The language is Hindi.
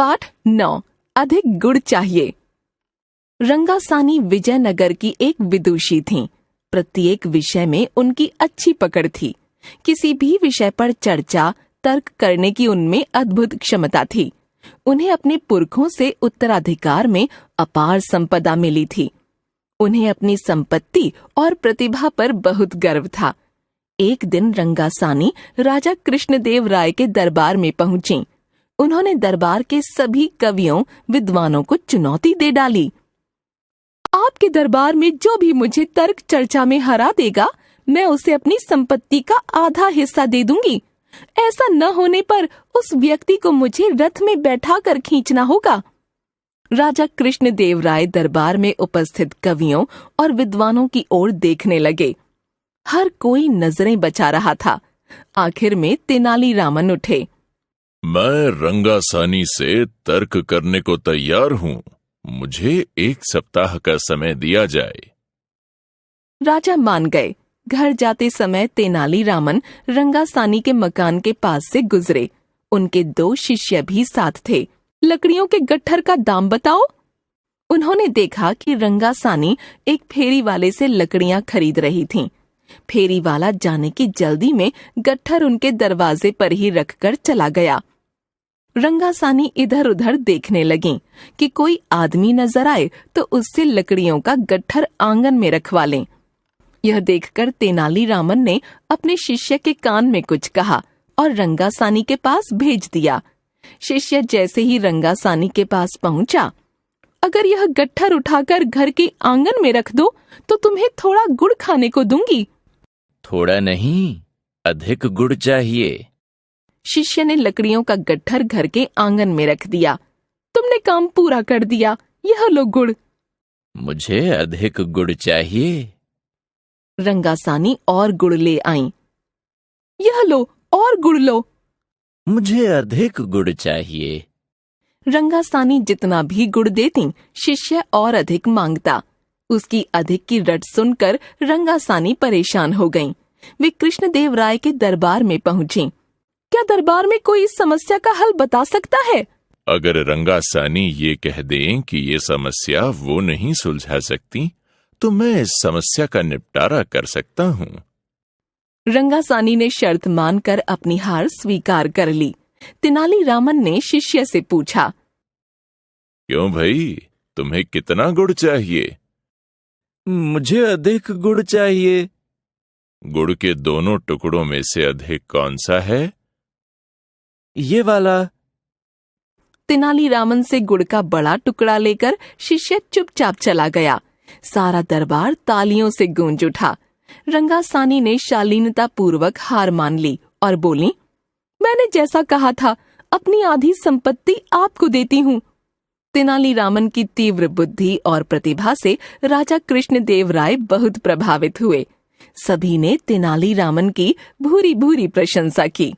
पाठ 9 अधिक गुड़ चाहिए। रंगासानी विजयनगर की एक विदुषी थीं। प्रत्येक विषय में उनकी अच्छी पकड़ थी। किसी भी विषय पर चर्चा तर्क करने की उनमें अद्भुत क्षमता थी। उन्हें अपने पुरखों से उत्तराधिकार में अपार संपदा मिली थी। उन्हें अपनी संपत्ति और प्रतिभा पर बहुत गर्व था। एक दिन रंगासानी राजा कृष्णदेव राय के दरबार में पहुंची। उन्होंने दरबार के सभी कवियों विद्वानों को चुनौती दे डाली। आपके दरबार में जो भी मुझे तर्क चर्चा में हरा देगा, मैं उसे अपनी संपत्ति का आधा हिस्सा दे दूंगी। ऐसा न होने पर उस व्यक्ति को मुझे रथ में बैठाकर खींचना होगा। राजा कृष्णदेव राय दरबार में उपस्थित कवियों और विद्वानों की ओर देखने लगे। हर कोई नजरें बचा रहा था। आखिर में तेनालीरामन उठे। मैं रंगासानी से तर्क करने को तैयार हूँ। मुझे 1 सप्ताह का समय दिया जाए। राजा मान गए। घर जाते समय तेनालीरामन रंगासानी के मकान के पास से गुजरे। उनके 2 शिष्य भी साथ थे। लकड़ियों के गट्ठर का दाम बताओ। उन्होंने देखा कि रंगासानी एक फेरी वाले से लकड़ियां खरीद रही थीं। फेरी वाला जाने की जल्दी में गट्ठर उनके दरवाजे पर ही रखकर चला गया। रंगासानी इधर उधर देखने लगी कि कोई आदमी नजर आए तो उससे लकड़ियों का गट्ठर आंगन में रखवा लें। यह देखकर तेनालीरामन ने अपने शिष्य के कान में कुछ कहा और रंगासानी के पास भेज दिया। शिष्य जैसे ही रंगासानी के पास पहुंचा, अगर यह गट्ठर उठाकर घर के आंगन में रख दो तो तुम्हें थोड़ा गुड़ खाने को दूंगी। थोड़ा नहीं, अधिक गुड़ चाहिए। शिष्य ने लकड़ियों का गट्ठर घर के आंगन में रख दिया। तुमने काम पूरा कर दिया, यह लो गुड़। मुझे अधिक गुड़ चाहिए। रंगासानी और गुड़ ले आई। यह लो और गुड़ लो। मुझे अधिक गुड़ चाहिए। रंगासानी जितना भी गुड़ देती, शिष्य और अधिक मांगता। उसकी अधिक की रट सुनकर रंगासानी परेशान हो गईं। वे कृष्णदेव राय के दरबार में पहुंची। क्या दरबार में कोई इस समस्या का हल बता सकता है? अगर रंगासानी ये कह दें कि ये समस्या वो नहीं सुलझा सकती, तो मैं इस समस्या का निपटारा कर सकता हूँ। रंगासानी ने शर्त मानकर अपनी हार स्वीकार कर ली। तेनालीरामन ने शिष्य से पूछा, क्यों भाई, तुम्हें कितना गुड़ चाहिए? मुझे अधिक गुड़ चाहिए। गुड़ के दोनों टुकड़ों में से अधिक कौन सा है? ये वाला। तेनालीरामन से गुड़ का बड़ा टुकड़ा लेकर शिष्य चुपचाप चला गया। सारा दरबार तालियों से गूंज उठा। रंगासानी ने शालीनता पूर्वक हार मान ली और बोली, मैंने जैसा कहा था, अपनी आधी संपत्ति आपको देती हूँ। तेनालीरामन की तीव्र बुद्धि और प्रतिभा से राजा कृष्णदेव राय बहुत प्रभावित हुए। सभी ने तेनालीरामन की भूरी भूरी प्रशंसा की।